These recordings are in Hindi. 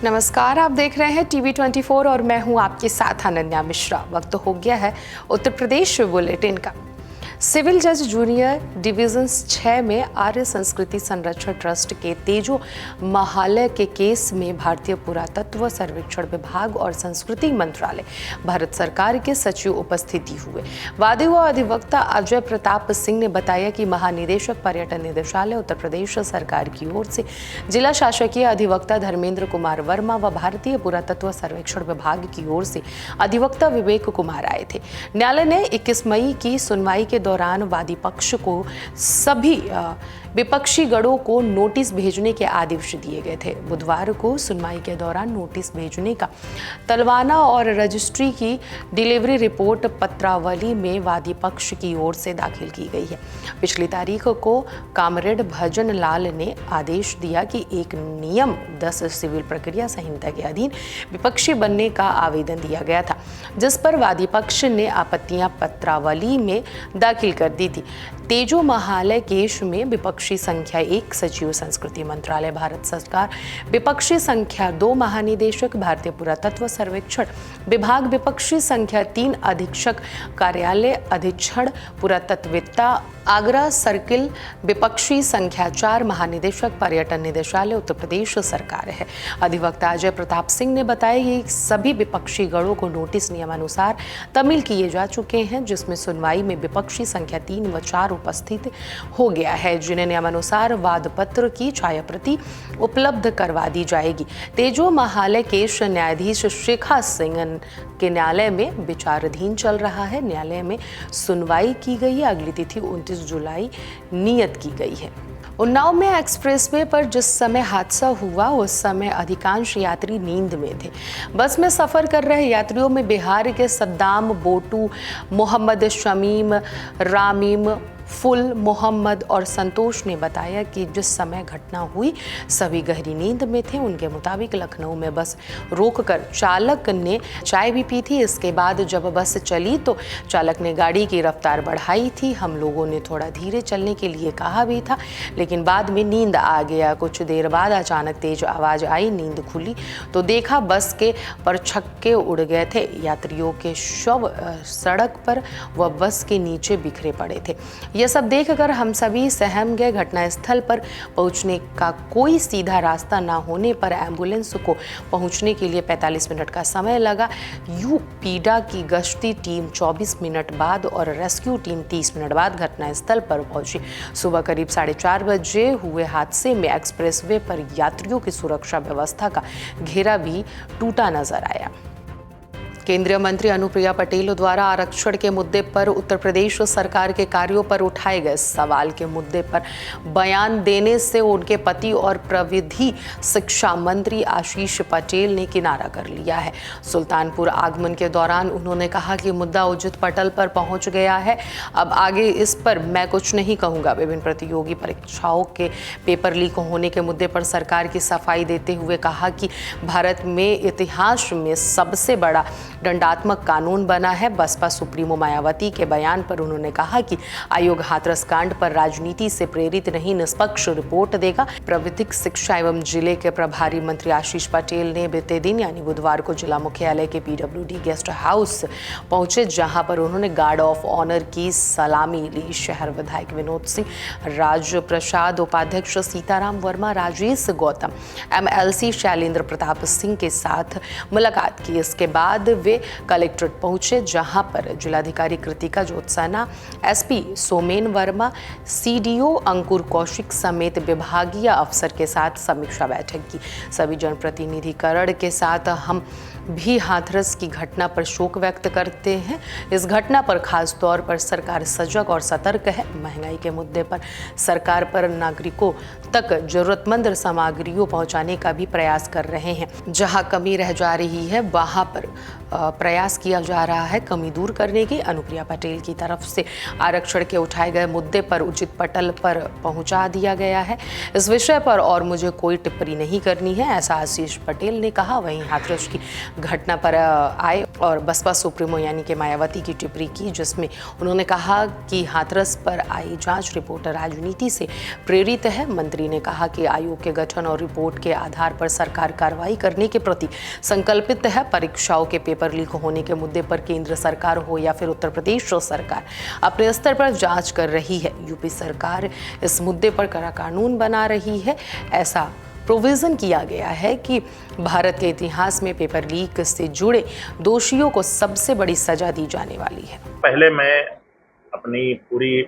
नमस्कार, आप देख रहे हैं TV24 और मैं हूं आपके साथ अनन्या मिश्रा। वक्त हो गया है उत्तर प्रदेश बुलेटिन का। सिविल जज जूनियर डिवीजन 6 में आर्य संस्कृति संरक्षण ट्रस्ट के तेजो महालय के केस में भारतीय पुरातत्व सर्वेक्षण विभाग और संस्कृति मंत्रालय भारत सरकार के सचिव उपस्थिति हुए। वादी व अधिवक्ता अजय प्रताप सिंह ने बताया कि महानिदेशक पर्यटन निदेशालय उत्तर प्रदेश सरकार की ओर से जिला शासकीय अधिवक्ता धर्मेंद्र कुमार वर्मा व भारतीय पुरातत्व सर्वेक्षण विभाग की ओर से अधिवक्ता विवेक कुमार आए थे। न्यायालय ने 21 मई की सुनवाई के दौरान वादी पक्ष को सभी विपक्षी गणों को नोटिस भेजने के आदेश दिए गए थे। बुधवार को सुनवाई के दौरान नोटिस भेजने का तलवाना और रजिस्ट्री की डिलीवरी रिपोर्ट पत्रावली में वादी पक्ष की ओर से दाखिल की गई है। पिछली तारीख को कामरेड भजन लाल ने आदेश दिया कि एक नियम 10 सिविल प्रक्रिया संहिता के अधीन विपक्षी बनने का आवेदन दिया गया था, जिस पर वादी पक्ष ने आपत्तियां पत्रावली में दाखिल कर दी थी। तेजो महालय केस में विपक्षी संख्या 1 सचिव संस्कृति मंत्रालय भारत सरकार, विपक्षी संख्या 2 महानिदेशक भारतीय पुरातत्व सर्वेक्षण विभाग, विपक्षी संख्या 3 अधीक्षक कार्यालय अधीक्षण पुरातत्वविद्या आगरा सर्किल, विपक्षी संख्या 4 महानिदेशक पर्यटन निदेशालय उत्तर प्रदेश सरकार है। अधिवक्ता अजय प्रताप सिंह ने बताया कि सभी विपक्षी गणों को नोटिस नियमानुसार तमिल किए जा चुके हैं, जिसमें सुनवाई में विपक्षी संख्या 3 व 4 उपस्थित हो गया है, जिन्हें नियमानुसार वाद पत्र की छायाप्रति उपलब्ध करवा दी जाएगी। तेजो महालय केस न्यायाधीश शिखा सिंह के न्यायालय में विचाराधीन चल रहा है। न्यायालय में सुनवाई की गई है। अगली तिथि 29 जुलाई नियत की गई है। उन्नाव में एक्सप्रेसवे पर जिस समय हादसा हुआ उस समय अधिकांश यात्री नींद में थे। बस में सफर कर रहे यात्रियों में बिहार के सद्दाम, बोटू, मोहम्मद शमीम, रामीम, फुल, मोहम्मद और संतोष ने बताया कि जिस समय घटना हुई सभी गहरी नींद में थे। उनके मुताबिक लखनऊ में बस रोककर चालक ने चाय भी पी थी। इसके बाद जब बस चली तो चालक ने गाड़ी की रफ्तार बढ़ाई थी। हम लोगों ने थोड़ा धीरे चलने के लिए कहा भी था, लेकिन बाद में नींद आ गया। कुछ देर बाद अचानक तेज आवाज आई, नींद खुली तो देखा बस के परछक्के उड़ गए थे। यात्रियों के शव सड़क पर व बस के नीचे बिखरे पड़े थे। यह सब देखकर हम सभी सहम गए। घटनास्थल पर पहुंचने का कोई सीधा रास्ता न होने पर एम्बुलेंस को पहुंचने के लिए 45 मिनट का समय लगा। यूपीडा की गश्ती टीम 24 मिनट बाद और रेस्क्यू टीम 30 मिनट बाद घटनास्थल पर पहुंची। सुबह करीब 4:30 बजे हुए हादसे में एक्सप्रेसवे पर यात्रियों की सुरक्षा व्यवस्था का घेरा भी टूटा नजर आया। केंद्रीय मंत्री अनुप्रिया पटेल द्वारा आरक्षण के मुद्दे पर उत्तर प्रदेश सरकार के कार्यों पर उठाए गए सवाल के मुद्दे पर बयान देने से उनके पति और प्रविधि शिक्षा मंत्री आशीष पटेल ने किनारा कर लिया है। सुल्तानपुर आगमन के दौरान उन्होंने कहा कि मुद्दा उचित पटल पर पहुंच गया है, अब आगे इस पर मैं कुछ नहीं कहूंगा। विभिन्न प्रतियोगी परीक्षाओं के पेपर लीक होने के मुद्दे पर सरकार की सफाई देते हुए कहा कि भारत में इतिहास में सबसे बड़ा दंडात्मक कानून बना है। बसपा सुप्रीमो मायावती के बयान पर उन्होंने कहा कि आयोग हाथरस कांड पर राजनीति से प्रेरित नहीं, निष्पक्ष रिपोर्ट देगा। प्रविधिक शिक्षा एवं जिले के प्रभारी मंत्री आशीष पटेल ने बीते दिन यानी बुधवार को जिला मुख्यालय के PWD गेस्ट हाउस पहुंचे, जहां पर उन्होंने गार्ड ऑफ ऑनर की सलामी ली। शहर विधायक विनोद सिंह, राज प्रसाद, उपाध्यक्ष सीताराम वर्मा, राजेश गौतम, MLC शैलेंद्र प्रताप सिंह के साथ मुलाकात की। इसके बाद वे कलेक्ट्रेट पहुंचे, जहां पर जिलाधिकारी कृतिका ज्योत्सना, SP सोमेन वर्मा, CDO अंकुर कौशिक समेत विभागीय अफसर के साथ समीक्षा बैठक की। सभी जनप्रतिनिधिकरण के साथ हम भी हाथरस की घटना पर शोक व्यक्त करते हैं। इस घटना पर खास तौर पर सरकार सजग और सतर्क है। महंगाई के मुद्दे पर सरकार पर नागरिकों तक जरूरतमंद सामग्रियों पहुंचाने का भी प्रयास कर रहे हैं। जहां कमी रह जा रही है वहां पर प्रयास किया जा रहा है कमी दूर करने की। अनुप्रिया पटेल की तरफ से आरक्षण के उठाए गए मुद्दे पर उचित पटल पर पहुंचा दिया गया है। इस विषय पर और मुझे कोई टिप्पणी नहीं करनी है, ऐसा आशीष पटेल ने कहा। वहीं हाथरस की घटना पर आए और बसपा सुप्रीमो यानी कि मायावती की टिप्पणी की, जिसमें उन्होंने कहा कि हाथरस पर आई जांच रिपोर्ट राजनीति से प्रेरित है। मंत्री ने कहा कि आयोग के गठन और रिपोर्ट के आधार पर सरकार कार्रवाई करने के प्रति संकल्पित है। परीक्षाओं के पेपर लीक होने के मुद्दे पर केंद्र सरकार हो या फिर उत्तर प्रदेश सरकार अपने स्तर पर जांच कर रही है। यूपी सरकार इस मुद्दे पर कड़ा कानून बना रही है। ऐसा प्रोविजन किया गया है कि भारत के इतिहास में पेपर लीक से जुड़े दोषियों को सबसे बड़ी सजा दी जाने वाली है। पहले मैं अपनी पूरी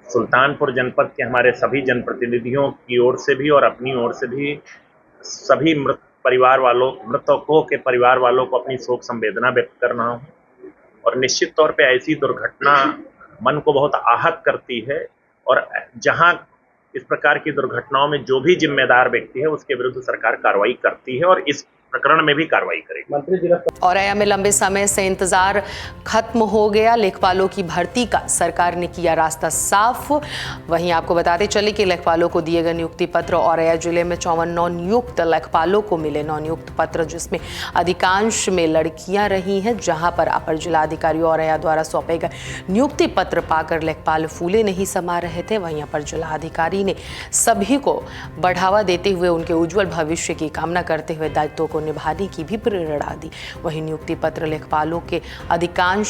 सुल्तानपुर जनपद के हमारे सभी जनप्रतिनिधियों की ओर से भी और अपनी ओर से भी सभी मृतकों के परिवार वालों को अपनी शोक संवेदना व्यक्त कर रहा हूँ। और निश्चित तौर पे ऐसी दुर्घटना मन को बहुत आहत करती है और जहां इस प्रकार की दुर्घटनाओं में जो भी जिम्मेदार व्यक्ति है उसके विरुद्ध सरकार कार्रवाई करती है और इस प्रकरण में भी कार्रवाई करेगी। मंत्री जिला औरैया में लंबे समय से इंतजार खत्म हो गया। लेखपालों की भर्ती का सरकार ने किया रास्ता साफ। वहीं आपको बताते चले कि लेखपालों को दिए गए नियुक्ति पत्र औरैया जिले में 54 नवनियुक्त लेखपालों को मिले नवनियुक्त पत्र, जिसमें अधिकांश में लड़कियां रही हैं। जहां पर अपर जिलाधिकारी औरैया द्वारा सौंपे गए नियुक्ति पत्र पाकर लेखपाल फूले नहीं समा रहे थे। वहीं अपर जिलाधिकारी ने सभी को बढ़ावा देते हुए उनके उज्जवल भविष्य की कामना करते हुए दायित्वों को निभाने की भी प्रेरणा दी। वहीं नियुक्ति पत्र लेखपालों के अधिकांश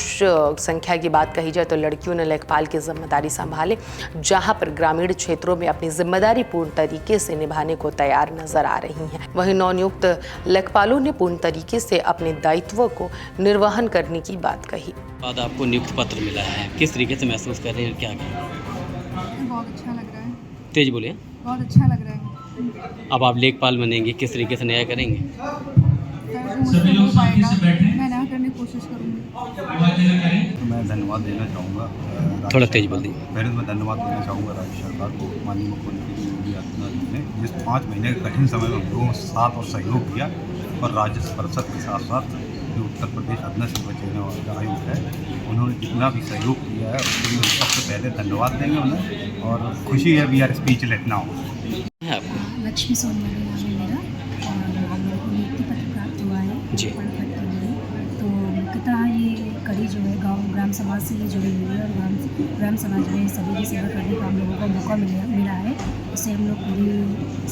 संख्या की बात कही जाए तो लड़कियों ने लेखपाल की जिम्मेदारी संभाले, जहां पर ग्रामीण क्षेत्रों में अपनी जिम्मेदारी पूर्ण तरीके से निभाने को तैयार नजर आ रही हैं। वहीं नवनियुक्त लेखपालों ने पूर्ण तरीके से अपने दायित्व को निर्वहन करने की बात कही। बाद आपको नियुक्ति पत्र मिला है, किस तरीके से महसूस कर रहे हैं, क्या बहुत अच्छा लग रहा है। तेज बोले। बहुत अच्छा लग रहा है। अब आप लेखपाल बनेंगे, किस तरीके से न्याय करेंगे? सभी लोग शांति से बैठें। मैं न्याय करने की कोशिश करूँगी। मैं धन्यवाद देना चाहूँगा, थोड़ा तेज बोल दीजिए। पहले तो मैं धन्यवाद देना चाहूँगा राज्य सरकार को, माननीय मुख्यमंत्री योगी आदित्यनाथ ने जिस 5 महीने के कठिन समय में हम लोगों के साथ और सहयोग किया, और राज्य परिषद के साथ साथ जो उत्तर प्रदेश अध्ययन से बचने वाला आयोग है, उन्होंने जितना भी सहयोग किया है उसके लिए सबसे पहले धन्यवाद देंगे उन्हें। और खुशी है वी आर स्पीचलेस नाउ। आपको लक्ष्मी सोनवारी नाम है मेरा और हम लोग को नियुक्ति पत्र प्राप्त हुआ है जी। तो मुख्यतः ये कड़ी जो है गांव ग्राम समाज से ये जुड़ी हुई है और ग्राम समाज में सभी की सेवा करने का हम लोगों को मौका मिला है। उसे हम लोग पूरी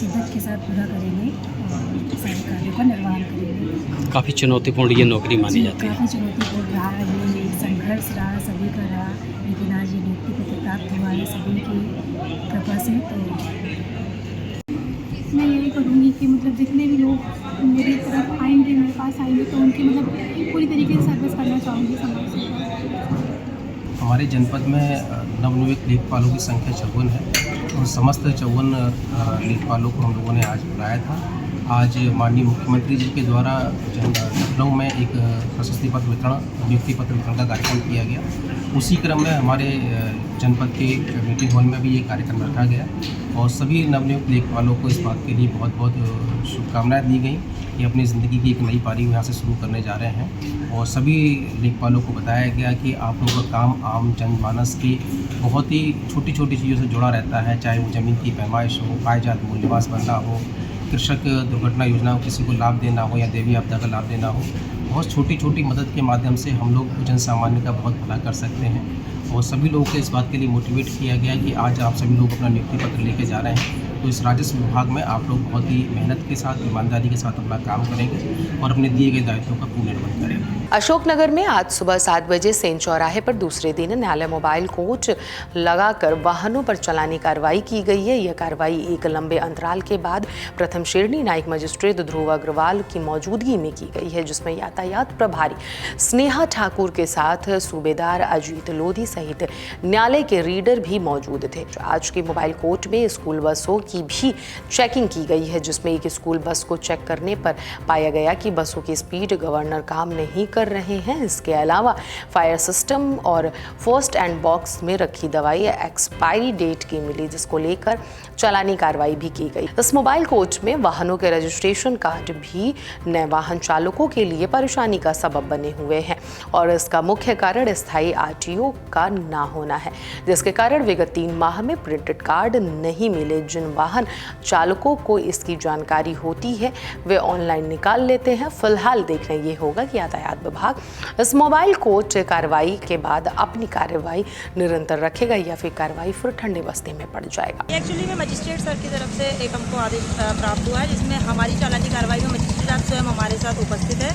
शिद्दत के साथ पूरा करेंगे और सारे कार्यों का निर्वहन करेंगे। काफ़ी चुनौतीपूर्ण ये नौकरी मानी जाती है। काफ़ी चुनौतीपूर्ण रहा है, ये एक संघर्ष रहा सभी का रहा, लेकिन आज ये नियुक्ति पत्र प्राप्त हुआ है सभी की कृपा से। तो मैं यही करूँगी कि मतलब जितने भी लोग मेरी तरफ आएंगे, मेरे पास आएंगे, तो उनकी मतलब पूरी तरीके से सर्विस करना चाहूँगी समाज से। हमारे जनपद में नवनियुक्त लेखपालों की संख्या 54 है और समस्त 54 लेखपालों को हम लोगों ने आज बुलाया था। आज माननीय मुख्यमंत्री जी के द्वारा लखनऊ में एक प्रशस्ति पत्र वितरण, नियुक्ति पत्र वितरण का कार्यक्रम किया गया। उसी क्रम में हमारे जनपद के मीटिंग हॉल में भी ये कार्यक्रम रखा गया और सभी नवनियुक्त लेखपालों को इस बात के लिए बहुत बहुत शुभकामनाएं दी गई कि अपनी ज़िंदगी की एक नई पारी यहाँ से शुरू करने जा रहे हैं। और सभी लेखपालों को बताया गया कि आप लोगों का काम आम जनमानस की बहुत ही छोटी छोटी चीज़ों से जुड़ा रहता है, चाहे वो ज़मीन की पैमाइश हो, पायजात मूल्यवास बनना हो, कृषक दुर्घटना योजना को किसी को लाभ देना हो या देवी आपदा का लाभ देना हो। बहुत छोटी छोटी मदद के माध्यम से हम लोग जन सामान्य का बहुत भला कर सकते हैं। और सभी लोगों को इस बात के लिए मोटिवेट किया गया कि आज आप सभी लोग अपना नियुक्ति पत्र लेके जा रहे हैं, तो इस राजस्व विभाग में आप लोग बहुत ही मेहनत के साथ, ईमानदारी के साथ अपना काम करेंगे और अपने दिए गए दायित्वों का पूर्ण निर्वहन करेंगे। अशोकनगर में आज सुबह 7 बजे सेन चौराहे पर दूसरे दिन न्यायालय मोबाइल कोच लगाकर वाहनों पर चलानी कार्रवाई की गई है। यह कार्रवाई एक लंबे अंतराल के बाद प्रथम श्रेणी न्यायिक मजिस्ट्रेट ध्रुव अग्रवाल की मौजूदगी में की गई है, जिसमें यातायात प्रभारी स्नेहा ठाकुर के साथ सूबेदार अजीत लोधी सहित न्यायालय के रीडर भी मौजूद थे। आज की मोबाइल कोर्ट में स्कूल बसों की भी चेकिंग की गई है, जिसमें एक स्कूल बस को चेक करने पर पाया गया कि बसों की स्पीड गवर्नर काम नहीं कर रहे हैं। इसके अलावा फायर सिस्टम और फर्स्ट एंड बॉक्स में रखी दवाई एक्सपायरी डेट की मिली, जिसको लेकर चालानी कार्रवाई भी की गई। इस मोबाइल कोच में वाहनों के रजिस्ट्रेशन कार्ड भी नए वाहन चालकों के लिए परेशानी का सबब बने हुए हैं और इसका मुख्य कारण स्थायी आरटीओ का ना होना है, जिसके कारण विगत 3 माह में प्रिंटेड कार्ड नहीं मिले। जिन वाहन चालकों को इसकी जानकारी होती है वे ऑनलाइन निकाल लेते हैं। फिलहाल देखना ये होगा कि यातायात विभाग इस मोबाइल कोच कार्रवाई के बाद अपनी कार्रवाई निरंतर रखेगा या फिर कार्रवाई फिर ठंडे बस्ते में पड़ जाएगा। एक्चुअली में मजिस्ट्रेट सर की तरफ से एक हमको आदेश प्राप्त हुआ है, जिसमें हमारी चालानी कार्रवाई में मजिस्ट्रेट साहब स्वयं हमारे साथ उपस्थित है,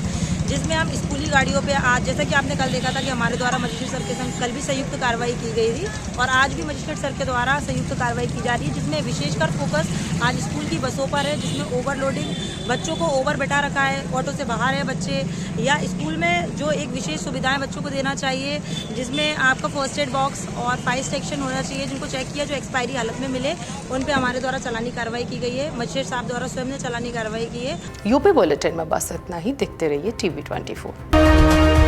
जिसमें हम स्कूली गाड़ियों पे आज, जैसा कि आपने कल देखा था कि हमारे द्वारा मजिस्ट्रेट सर के संग कल भी संयुक्त कार्रवाई की गई थी और आज भी मजिस्ट्रेट सर के द्वारा संयुक्त कार्रवाई की जा रही है, जिसमें विशेषकर फोकस आज स्कूल की बसों पर है, जिसमें ओवरलोडिंग, बच्चों को ओवर बैठा रखा है, ऑटो से बाहर है बच्चे, या स्कूल में जो एक विशेष सुविधाएं बच्चों को देना चाहिए, जिसमें आपका फर्स्ट एड बॉक्स और फायर सेक्शन होना चाहिए, जिनको चेक किया जो एक्सपायरी हालत में मिले उन पे हमारे द्वारा चालानी कार्रवाई की गई है। मजिस्ट्रेट साहब द्वारा स्वयं ने चालानी कार्रवाई की है। यूपी बुलेटिन में बस इतना ही। देखते रहिए TV 24।